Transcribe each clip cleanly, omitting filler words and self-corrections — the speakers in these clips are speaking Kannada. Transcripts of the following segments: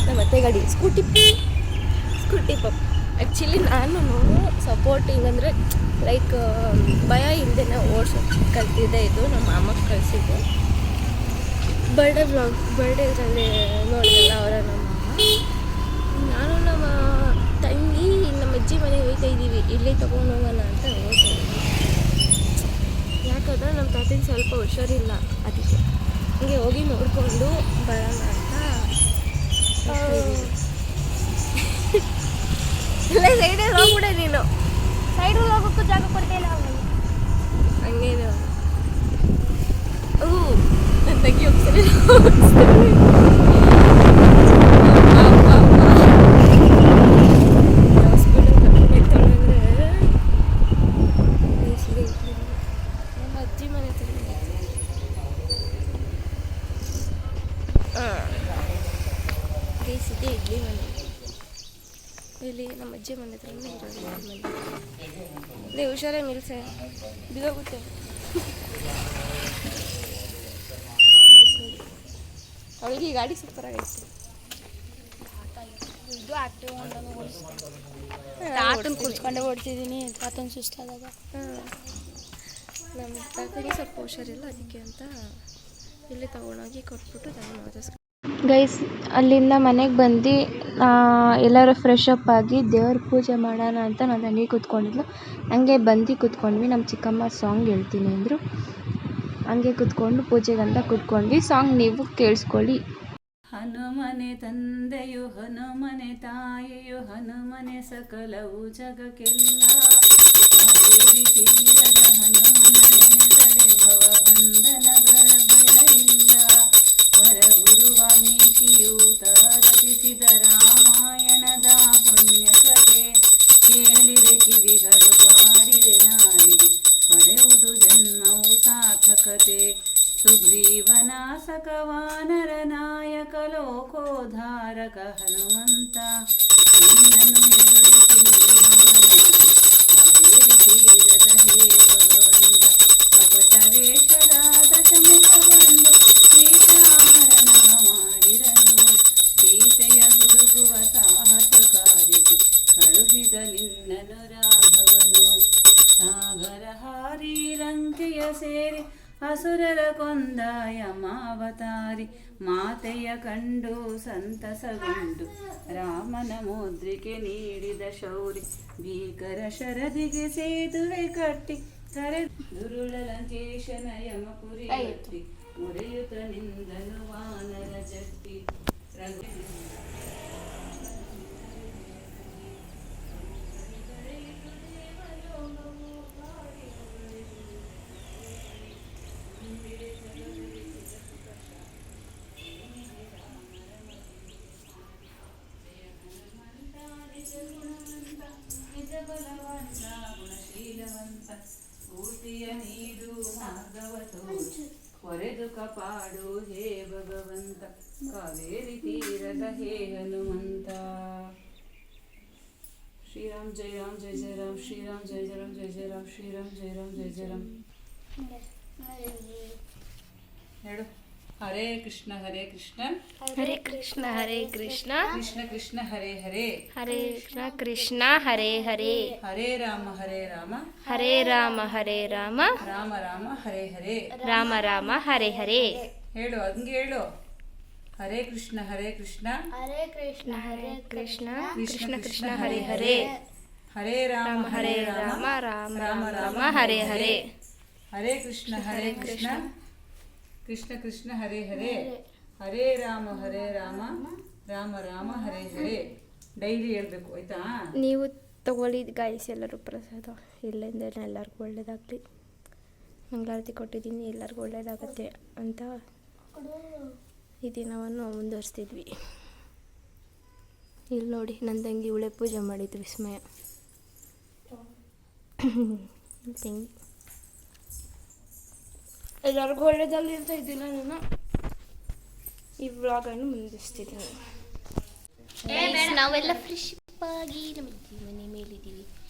ನಮ್ಮ ಅತ್ತೆ ಗಾಡಿ ಸ್ಕೂಟಿ ಪಪ್. ಆ್ಯಕ್ಚುಲಿ ನಾನು ಸಪೋರ್ಟಿಂಗ್ ಅಂದರೆ ಲೈಕ್ ಭಯ ಇಲ್ಲದೆ ಓಡಿಸೋದು ಕಲ್ತಿದ್ದೆ. ಇದು ನಮ್ಮ ಮಾಮಗೆ ಕಳಿಸಿದ್ದು ಬರ್ಡೇ ಇದರಲ್ಲಿ ನೋಡಿಲ್ಲ ಅವರ ನಮ್ಮ ನಾನು ನಮ್ಮ ತಂಗಿ ನಮ್ಮ ಅಜ್ಜಿ ಮನೆಗೆ ಹೋಗ್ತಾ ಇದ್ದೀವಿ. ಇಲ್ಲಿ ತೊಗೊಂಡು ಹೋಗೋಣ ಅಂತ ಹೋಗ್ತಾ ಇದ್ದೀವಿ. ಯಾಕಂದರೆ ನಮ್ಮ ತಾತಿಗೆ ಸ್ವಲ್ಪ ಹುಷಾರಿಲ್ಲ, ಅದಕ್ಕೆ ಹಂಗೆ ಹೋಗಿ ನೋಡಿಕೊಂಡು ಬರೋಣ ಅಂತ. ಇಲ್ಲ ಸೈಡಲ್ಲಿ ಹೋಗ್ಬಿಡೆ ನೀನು, ಸೈಡಲ್ಲಿ ಹೋಗೋಕ್ಕೂ ಜಾಗ ಕೊಡ್ತಾಯಿಲ್ಲ ಹಂಗೇನು. ನನ್ನ ತಂಗಿ ಹೋಗ್ತಾರೆ ನಮ್ಮ ಅಜ್ಜಿ ಮನೆ ಹತ್ರ ಬೇಯಿಸಿದ್ದೆ ಇಡ್ಲಿ ಮನೆ. ಇಲ್ಲಿ ನಮ್ಮ ಅಜ್ಜಿ ಮನೆ ಹತ್ರನೇ ಇರೋದು ಮನೆ. ನೀವು ಹುಷಾರಾಗಿ ನಿಲ್ಸೆ, ಬಿದೋಗುತ್ತೆ. ಅವಳಿಗೆ ಈ ಗಾಡಿ ಸೂಪರಾಗೈತೆ. ಇದು ಆಕ್ಟಿವ್ ಆಟನ್ನು ಕುಡ್ಸ್ಕೊಂಡೆ ಓಡ್ತಿದ್ದೀನಿ. ತಾತನ ಸುಸ್ತಾದಾಗ ನಮ್ಮ ತಾತನಿಗೆ ಸ್ವಲ್ಪ ಹುಷಾರಿಲ್ಲ, ಅದಕ್ಕೆ ಅಂತ ಇಲ್ಲಿ ತೊಗೊಂಡೋಗಿ ಕೊಟ್ಬಿಟ್ಟು ನಾನು ಓದಿಸ್ಕೊಂಡು ಗೈಸ್ ಅಲ್ಲಿಂದ ಮನೆಗೆ ಬಂದು ಎಲ್ಲರೂ ಫ್ರೆಶ್ ಅಪ್ ಆಗಿ ದೇವ್ರ ಪೂಜೆ ಮಾಡೋಣ ಅಂತ ನಾನು ತಂಗಿ ಕೂತ್ಕೊಂಡಿದ್ಲು. ಹಂಗೆ ಬಂದು ಕೂತ್ಕೊಂಡ್ವಿ. ನಮ್ಮ ಚಿಕ್ಕಮ್ಮ ಸಾಂಗ್ ಹೇಳ್ತೀನಿ ಅಂದರು. ಹಂಗೆ ಕೂತ್ಕೊಂಡು ಪೂಜೆಗಂತ ಕೂತ್ಕೊಂಡ್ವಿ. ಸಾಂಗ್ ನೀವು ಕೇಳಿಸ್ಕೊಳ್ಳಿ. ಹನುಮನೆ ತಂದೆಯು ಹನುಮನೆ ತಾಯಿಯು ಹನುಮನೆ ಸಕಲವು ಜಗಕ್ಕೆಲ್ಲ. ಕಾವೇರಿ ತೀರದ ಹನುಮನೆನೆದರೆ ಭವಬಂಧನಗಳ ಭಯವಿಲ್ಲ. ವರಗುರು ವಾಲ್ಮೀಕಿಯು ರಚಿಸಿದ ರಾಮಾಯಣದ ಪುಣ್ಯ ಕಥೆ ಕೇಳಿದೆ ಕಿವಿಗಳು ಪಾಡಿದೆ ನಾಲಿಗೆ ಪಡೆಯುವುದು ಜನ್ಮವು ಸಾರ್ಥಕತೆ. ಸುಗ್ರೀವನಾಸಕ ವಾನರ ನಾಯಕ ಲೋಕೋದ್ಧಾರಕ ಹನುಮಂತ ನಿನ್ನನ್ನು ಎದುರಿಸಿ ಕಾವೇರಿ ತೀರದ ಹೇ ಭಗವಂತ. ಕಪಟ ವೇಷದ ದಶಮುಖ ಬಂದು ಸೀತಾಮರಣವ ಮಾಡಿರನು. ಸೀತೆಯ ಹುಡುಕುವ ಸಾಹಸಕಾರಿಗೆ ಕಳುಹಿದ ನಿನ್ನನು ರಾಘವನು. ಸಾಗರ ಹಾರಿ ಲಂಕೆಯ ಸೇರಿ ಅಸುರರ ಕೊಂದ ಯಮಾವತಾರಿ. ಮಾತೆಯ ಕಂಡು ಸಂತಸಗೊಂಡು ರಾಮನ ಮುದ್ರಿಕೆ ನೀಡಿದ ಶೌರಿ. ಭೀಕರ ಶರದಿಗೆ ಸೇತುವೆ ಕಟ್ಟಿ ಕರೆ ದುರುಳ ಲಂಕೇಶನ ಯಮಪುರಿ ಕಟ್ಟಿ ಮುರಿಯುತ ನಿಂದನು ವಾನರ ಜಟ್ಟಿ. ಗುಣಶೀಲವಂತ ಸ್ಫೂರ್ತಿಯ ನೀಡು ಮಾರ್ಗವ ತೋರು. ಹೊರೆದು ಕಪಾಡು ಹೇ ಭಗವಂತ. ಕಾವೇರಿ ತೀರದ ಹೇ ಹನುಮಂತ. ಶ್ರೀರಾಮ್ ಜಯ ರಾಮ್ ಜಯ ಜಯ ರಾಮ್. ಶ್ರೀರಾಮ್ ಜಯ ಜಯ ರಾಮ್ ಜಯ ಜಯ ರಾಮ್. ಶ್ರೀರಾಮ್ ಜಯ ರಾಮ್ ಜಯ ಜಯ ರಾಮ್. ಹೇಳು. ಹರೇ ಕೃಷ್ಣ ಹರೇ ಕೃಷ್ಣ ಹರೇ ಕೃಷ್ಣ ಹರೇ ಕೃಷ್ಣ ಕೃಷ್ಣ ಕೃಷ್ಣ ಹರೇ ಹರೇ ಹರೇ ಕೃಷ್ಣ ಹರೇ ಹರೇ ಹರೇ ರಾಮ ಹರೇ ರಾಮ ಹರೇ ರಾಮ ಹರೇ ರಾಮ ರಾಮ ರಾಮ ಹರೇ ಹರೇ ರಾಮ ರಾಮ ಹರೇ ಹರೇ. ಹೇಳು, ಹಂಗೆ ಹೇಳು. ಹರೇ ಕೃಷ್ಣ ಹರೇ ಕೃಷ್ಣ ಹರೇ ಕೃಷ್ಣ ಹರೇ ಕೃಷ್ಣ ಕೃಷ್ಣ ಕೃಷ್ಣ ಹರೇ ಹರೇ ಹರೇ ರಾಮ ಹರೇ ರಾಮ ರಾಮ ರಾಮ ರಾಮ ಹರೇ ಹರೇ. ಹರೇ ಕೃಷ್ಣ ಹರೇ ಕೃಷ್ಣ ಕೃಷ್ಣ ಕೃಷ್ಣ ಹರೇ ಹರೇ ಹರೇ ರಾಮ ರಾಮ ರಾಮ ಹರೇ ಹರೇ. ಡೈಲಿ ಹೇಳ್ಬೇಕು, ಆಯ್ತಾ? ನೀವು ತಗೊಳ್ಳಿ ಗಾಯಸ್, ಎಲ್ಲರೂ ಪ್ರಸಾದ ಇಲ್ಲಿಂದ ಎಲ್ಲರಿಗೂ ಒಳ್ಳೇದಾಗಲಿ. ಮಂಗಳಾರತಿ ಕೊಟ್ಟಿದ್ದೀನಿ, ಎಲ್ಲರಿಗೂ ಒಳ್ಳೇದಾಗತ್ತೆ ಅಂತ ಈ ದಿನವನ್ನು ಮುಂದುವರಿಸ್ತಿದ್ವಿ. ಇಲ್ಲಿ ನೋಡಿ, ನನ್ನ ತಂಗಿ ಉಳೆ ಪೂಜೆ ಮಾಡಿದ್ದು ವಿಸ್ಮಯ. ತಂಗಿ ಎಲ್ಲರಿಗೂ ಒಳ್ಳೇದಾಗಲಿ ಅಂತ ಇದ್ದಿಲ್ಲ. ನಾನು ಈ ವ್ಲಾಗನ್ನು ಮುಂದುವರಿಸ್ತಿದ್ದೀನಿ. ನಾವೆಲ್ಲ ಫ್ರೆಶ್ ಆಗಿ ನಮ್ಮ ಮನೆ ಮೇಲಿದ್ದೀವಿ.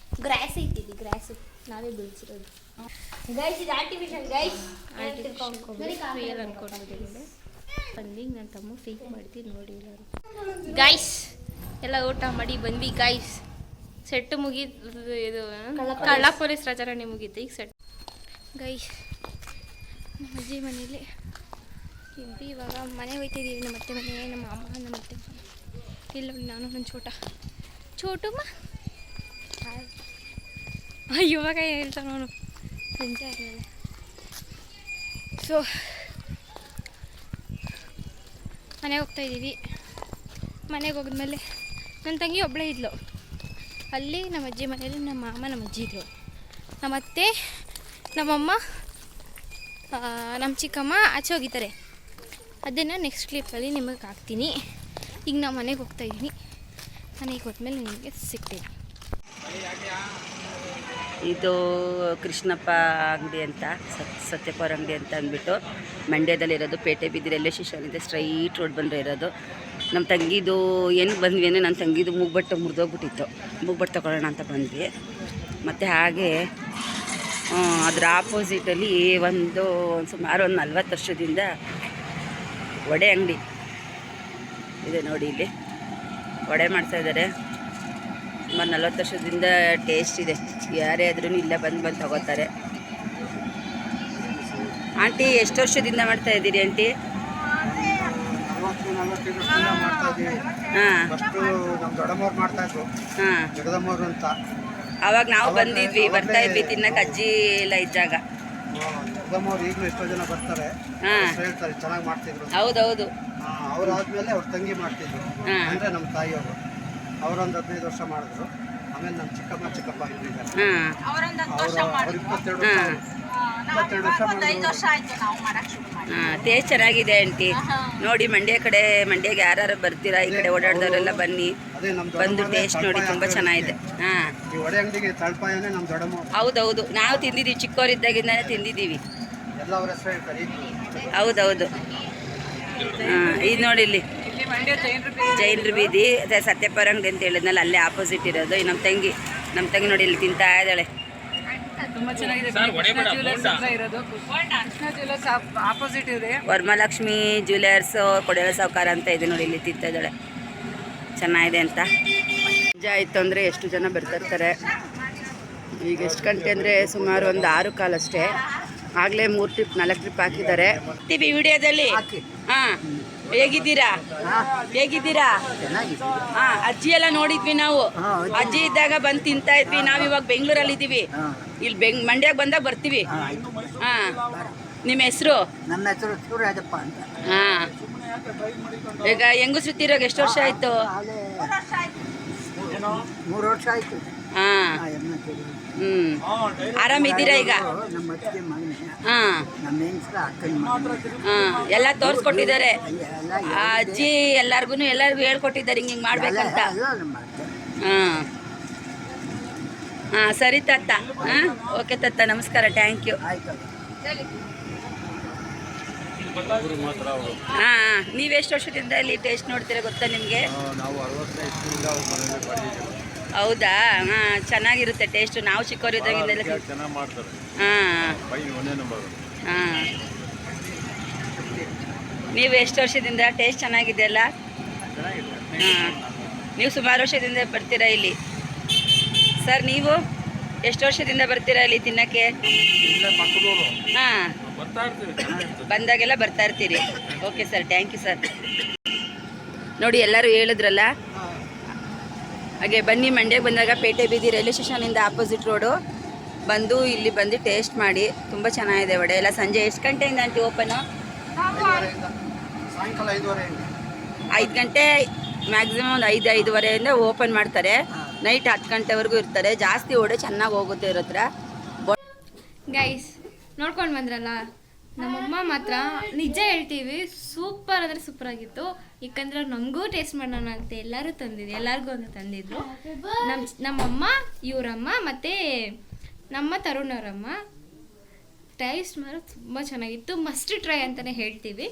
ಗ್ರಾಸ್ ಐತಿದ್ವಿ, ಗ್ರಾಸ್ ನಾವೇ ಬೆಳೆಸಿರೋದು ಗೈಸ್. ಇದು ಆರ್ಟಿಫಿಷಿಯಲ್ ಗೈಸ್, ರಿಯಲ್ ಅನ್ಕೊಂಡಿದ್ದೀನಿ. ಬಂದು ನನ್ನ ತಮ್ಮ ಫೇಕ್ ಮಾಡ್ತೀನಿ ನೋಡಿ ಎಲ್ಲರೂ. ಗೈಸ್ ಎಲ್ಲ ಊಟ ಮಾಡಿ ಬಂದ್ವಿ ಗೈಸ್. ಸೆಟ್ಟು ಮುಗೀತು, ಇದು ಕಳ್ಳ ಪೊಲೀಸ್ ರಾಜಾರಾಣಿ ಮುಗೀತು. ಈಗ ಸೆಟ್ ಗೈಸ್ ನಮ್ಮ ಅಜ್ಜಿ ಮನೇಲಿ ಇದ್ವಿ. ಇವಾಗ ಮನೆಗೆ ಹೋಗ್ತಿದ್ದೀವಿ. ನಮ್ಮ ಅತ್ತೆ ಮನೆ, ನಮ್ಮ ಅಮ್ಮ, ನಮ್ಮ ಅತ್ತೆ ಮನೆ. ಇಲ್ಲ ನಾನು ನನ್ನ ಚೋಟಮ್ಮ ಇವಾಗ ಹೇಳ್ತಾನೆ ಅವನು ಸಂಜೆ ಆದಮೇಲೆ. ಸೊ ಮನೆಗೆ ಹೋಗ್ತಾಯಿದ್ದೀವಿ. ಮನೆಗೆ ಹೋಗಿದ್ಮೇಲೆ ನನ್ನ ತಂಗಿ ಒಬ್ಬಳೇ ಇದ್ಲು ಅಲ್ಲಿ. ನಮ್ಮ ಅಜ್ಜಿ ಮನೇಲಿ ನಮ್ಮ ಮಾಮ, ನಮ್ಮ ಅಜ್ಜಿ ಇದ್ದರು. ನಮ್ಮ ಅತ್ತೆ, ನಮ್ಮಮ್ಮ, ನಮ್ಮ ಚಿಕ್ಕಮ್ಮ ಆಚೆ ಹೋಗಿದ್ದಾರೆ. ಅದನ್ನು ನೆಕ್ಸ್ಟ್ ಕ್ಲಿಪ್ಪಲ್ಲಿ ನಿಮಗೆ ಹಾಕ್ತೀನಿ. ಈಗ ನಾವು ಮನೆಗೆ ಹೋಗ್ತಾಯಿದ್ದೀನಿ. ಮನೆಗೆ ಹೋದ್ಮೇಲೆ ನಿಮಗೆ ಸಿಗ್ತೀನಿ. ಇದು ಕೃಷ್ಣಪ್ಪ ಅಂಗಡಿ ಅಂತ, ಸತ್ಯಪುರ ಅಂಗಡಿ ಅಂತ ಅಂದ್ಬಿಟ್ಟು ಮಂಡ್ಯದಲ್ಲಿರೋದು. ಪೇಟೆ ಬೀದಿ ರೈಲ್ವೆ ಸ್ಟೇಷನ್ ಇದೆ, ಸ್ಟ್ರೈಟ್ ರೋಡ್ ಬಂದರೆ ಇರೋದು. ನಮ್ಮ ತಂಗಿದು ಏನು ಬಂದ್ವಿ ಅಂದರೆ ನನ್ನ ತಂಗಿದು ಮೂಗ್ಬಟ್ಟು ಮುರಿದೋಗ್ಬಿಟ್ಟಿತ್ತು. ಮೂಗ್ಬಟ್ಟು ತೊಗೊಳ್ಳೋಣ ಅಂತ ಬಂದ್ವಿ. ಮತ್ತು ಹಾಗೆ ಅದರ ಆಪೋಸಿಟಲ್ಲಿ ಸುಮಾರು ಒಂದು 40 ವರ್ಷದಿಂದ ವಡೆ ಅಂಗಡಿ ಇದೆ ನೋಡಿ. ಇಲ್ಲಿ ವಡೆ ಮಾಡ್ತಾಯಿದ್ದಾರೆ. ಸುಮಾರು 40 ವರ್ಷದಿಂದ ಟೇಸ್ಟ್ ಇದೆ. ಯಾರೇ ಆದ್ರೂ ಇಲ್ಲ ಬಂದು ತಗೋತಾರೆ. ಆಂಟಿ ಎಷ್ಟು ವರ್ಷದಿಂದ ಮಾಡ್ತಾ ಇದ್ದೀರಿ ಆಂಟಿ? ಹಾಂ ಹಾಂ. ಆವಾಗ ನಾವು ಬಂದಿದ್ವಿ, ಬರ್ತಾ ಇದ್ವಿ ತಿನ್ನಕ್ಕೆ ಅಜ್ಜಿ ಎಲ್ಲ ಇದ್ದಾಗ. ಹಾಂ ಹೌದೌದು. ಅವರಾದ್ಮೇಲೆ ಅವ್ರ ತಂಗಿ ಮಾಡ್ತಿದ್ರು, ಅಂದರೆ ನಮ್ಮ ತಾಯಿಯವರು. ಅವರೊಂದು 15 ವರ್ಷ ಮಾಡಿದ್ರು. ಆಮೇಲೆ ನಮ್ಮ ಚಿಕ್ಕಪ್ಪ ಇದ್ದಾರೆ. ಅವರು 22 ವರ್ಷ ಟೇಸ್ಟ್ ಚೆನ್ನಾಗಿದೆ ಆಂಟಿ. ನೋಡಿ ಮಂಡ್ಯಗೆ ಯಾರು ಬರ್ತೀರಾ ಈ ಕಡೆ ಓಡಾಡ್ದವರೆಲ್ಲ ಬನ್ನಿ, ಬಂದು ಟೇಸ್ಟ್ ನೋಡಿ, ತುಂಬ ಚೆನ್ನಾಗಿದೆ. ಹಾಂ ಈ ವಡೆ ಅಂಗಡಿಗೆ ತಳಪಾಯನೇ ನಮ್ಮ ದೊಡ್ಡಮ್ಮ. ಹೌದೌದು, ನಾವು ತಿಂದಿದ್ದೀವಿ, ಚಿಕ್ಕವರಿದ್ದಾಗಿಂದನೇ ತಿಂದಿದ್ದೀವಿ. ಎಲ್ಲ ಅವ್ರ ಹೆಸರು ಹೇಳ್ತಾರೆ. ಹೌದೌದು. ಹಾಂ ಇದು ನೋಡಿ, ಇಲ್ಲಿ ಜೈನರ ಬೀದಿ ಸತ್ಯಪುರ ಅಂಗಡಿ ಅಂತ ಹೇಳಿದ್ನಲ್ಲ, ಅಲ್ಲೇ ಆಪೋಸಿಟ್ ಇರೋದು. ನಮ್ಮ ತಂಗಿ ನೋಡಿ ಇಲ್ಲಿ ತಿಂತಾ ಇದ್ದಾಳೆ. ತುಂಬ ಚೆನ್ನಾಗಿದೆ. ಕೃಷ್ಣ ಜ್ಯುವೆಲರ್ಸ್ ಹತ್ರ ಇರೋದು. ಕೃಷ್ಣ ಜ್ಯುವೆಲರ್ಸ್ ಆಪೋಸಿಟ್ ಇದೆ. ವರಮಹಾಲಕ್ಷ್ಮಿ ಜ್ಯುವೆಲರ್ಸ್ ಕೊಡೆಲ ಸಾವುಕಾರ ಅಂತ ಇದೆ ನೋಡಿ, ಇಲ್ಲಿ ತಿಂತಾ ಇದ್ದಾಳೆ. ಚೆನ್ನಾಗಿದೆ ಅಂತ. ಸಂಜೆ ಆಯಿತು ಅಂದರೆ ಎಷ್ಟು ಜನ ಬರ್ತಿರ್ತಾರೆ. ಈಗ ಎಷ್ಟು ಗಂಟೆ ಅಂದರೆ ಸುಮಾರು ಒಂದು 6 ಅಷ್ಟೇ. ಆಗಲೇ 3 ಟ್ರಿಪ್ 4 ಟ್ರಿಪ್ ಹಾಕಿದ್ದಾರೆ. ಟಿವಿ ವಿಡಿಯೋದಲ್ಲಿ. ಹಾಂ ಹೇಗಿದ್ದೀರಾ? ಹಾಂ ಅಜ್ಜಿ ಎಲ್ಲ ನೋಡಿದ್ವಿ ನಾವು. ಅಜ್ಜಿ ಇದ್ದಾಗ ಬಂದು ತಿಂತಾ ಇದ್ವಿ. ನಾವು ಇವಾಗ ಬೆಂಗಳೂರಲ್ಲಿ ಇದ್ದೀವಿ. ಇಲ್ಲಿ ಮಂಡ್ಯಕ್ಕೆ ಬಂದಾಗ ಬರ್ತೀವಿ. ಹಾಂ ನಿಮ್ಮ ಹೆಸರು? ನಮ್ಮ ಹೆಸರು ಸೂರ್ಯರಾಜಪ್ಪ ಅಂತ. ಹಾಂ ಈಗ ಹೆಂಗಸ್ರು ತೀರೋಗ ಎಷ್ಟು ವರ್ಷ ಆಯಿತು? 3 ವರ್ಷ ಆಯಿತು. ಹಾಂ ಆರಾಮಿದ್ದೀರಾ ಈಗ? ನಮ್ಮ ಅತ್ತಿಗೆ ಮಗನೇ, ಹಾಂ ನಮ್ಮ ಹೆಂಗಸ್ರ ಅಕ್ಕನ ಮಗನೇ. ಹಾಂ ಎಲ್ಲ ತೋರಿಸ್ಕೊಟ್ಟಿದ್ದಾರೆ. ಅಜ್ಜಿ ಎಲ್ಲರಿಗೂ ಹೇಳ್ಕೊಟ್ಟಿದ್ದಾರೆ ಹಿಂಗೆ ಮಾಡ್ಬೇಕಂತ. ಹಾಂ ಹಾಂ ಸರಿ ತತ್ತ. ಹಾಂ ಓಕೆ ತತ್ತ, ನಮಸ್ಕಾರ, ಥ್ಯಾಂಕ್ ಯು. ಹಾಂ ನೀವೆಷ್ಟು ವರ್ಷದಿಂದ ಇಲ್ಲಿ ಟೇಸ್ಟ್ ನೋಡ್ತೀರಾ ಗೊತ್ತಾ ನಿಮಗೆ? ಹೌದಾ? ಹಾಂ ಚೆನ್ನಾಗಿರುತ್ತೆ ಟೇಸ್ಟು. ನಾವು ಚಿಕ್ಕವರಿದ್ದಾಗಿಂದಲೇ. ಹಾಂ ಹಾಂ ನೀವು ಎಷ್ಟು ವರ್ಷದಿಂದ? ಟೇಸ್ಟ್ ಚೆನ್ನಾಗಿದೆ ಅಲ್ಲ? ಹಾಂ ನೀವು ಸುಮಾರು ವರ್ಷದಿಂದ ಬರ್ತೀರಾ ಇಲ್ಲಿ? ಸರ್ ನೀವು ಎಷ್ಟು ವರ್ಷದಿಂದ ಬರ್ತೀರಾ ಇಲ್ಲಿ ತಿನ್ನೋಕ್ಕೆ? ಹಾಂ ಬಂದಾಗೆಲ್ಲ ಬರ್ತಾ ಇರ್ತೀರಿ. Okay sir, thank you sir. ನೋಡಿ ಎಲ್ಲರೂ ಹೇಳಿದ್ರಲ್ಲ ಹಾಗೆ ಬನ್ನಿ. ಮಂಡ್ಯಕ್ಕೆ ಬಂದಾಗ ಪೇಟೆ ಬೀದಿ ರೈಲ್ವೆ ಸ್ಟೇಷನಿಂದ ಆಪೋಸಿಟ್ ರೋಡು ಬಂದು ಇಲ್ಲಿ ಬಂದು ಟೇಸ್ಟ್ ಮಾಡಿ. ತುಂಬ ಚೆನ್ನಾಗಿದೆ ವಡೆ ಎಲ್ಲ. ಸಂಜೆ ಎಷ್ಟು ಗಂಟೆಯಿಂದ ಆಂಟಿ ಓಪನು? ಸಾಯಂಕಾಲ 5:30. 5 ಗಂಟೆ ಮ್ಯಾಕ್ಸಿಮಮ್ ಒಂದು 5-5:30 ಓಪನ್ ಮಾಡ್ತಾರೆ. ನೈಟ್ 10 ಗಂಟೆವರೆಗೂ ಇರ್ತಾರೆ. ಜಾಸ್ತಿ ವಡೆ ಚೆನ್ನಾಗಿ ಹೋಗುತ್ತೆ ಇರೋ ಹತ್ರ. ಗೈಸ್ ನೋಡ್ಕೊಂಡು ಬಂದ್ರಲ್ಲ, ನಮ್ಮಮ್ಮ ಮಾತ್ರ ನಿಜ ಹೇಳ್ತೀವಿ ಸೂಪರ್ ಅಂದರೆ ಸೂಪರ್ ಆಗಿತ್ತು. ಯಾಕಂದ್ರೆ ನಮಗೂ ಟೇಸ್ಟ್ ಮಾಡೋಣ ಅಂತ ಎಲ್ಲರೂ ಎಲ್ಲರಿಗೂ ಅಂತ ತಂದಿದ್ರು. ನಮ್ಮಮ್ಮ, ಇವರಮ್ಮ ಮತ್ತು ನಮ್ಮ ತರುಣ್ ಅವರಮ್ಮ. ಟೇಸ್ಟ್ ಮಾತ್ರ ತುಂಬ ಚೆನ್ನಾಗಿತ್ತು. ಮಸ್ಟ್ ಟ್ರೈ ಅಂತಲೇ ಹೇಳ್ತೀವಿ.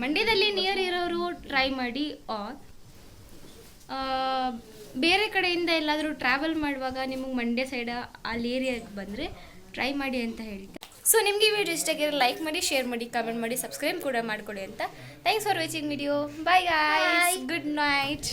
ಮಂಡ್ಯದಲ್ಲಿ ನಿಯರ್ ಇರೋರು ಟ್ರೈ ಮಾಡಿ. ಆರ್ ಬೇರೆ ಕಡೆಯಿಂದ ಎಲ್ಲಾದರೂ ಟ್ರಾವೆಲ್ ಮಾಡುವಾಗ ನಿಮಗೆ ಮಂಡ್ಯ ಸೈಡ ಅಲ್ಲಿ ಏರಿಯಾಗೆ ಬಂದರೆ ಟ್ರೈ ಮಾಡಿ ಅಂತ ಹೇಳ್ತಾರೆ. ಸೊ ನಿಮಗೆ ಈ ವಿಡಿಯೋ ಇಷ್ಟ ಆಗಿದ್ರೆ ಲೈಕ್ ಮಾಡಿ, ಶೇರ್ ಮಾಡಿ, ಕಮೆಂಟ್ ಮಾಡಿ, ಸಬ್ಸ್ಕ್ರೈಬ್ ಕೂಡ ಮಾಡಿಕೊಡಿ ಅಂತ. Thanks for watching video. Bye guys, good night.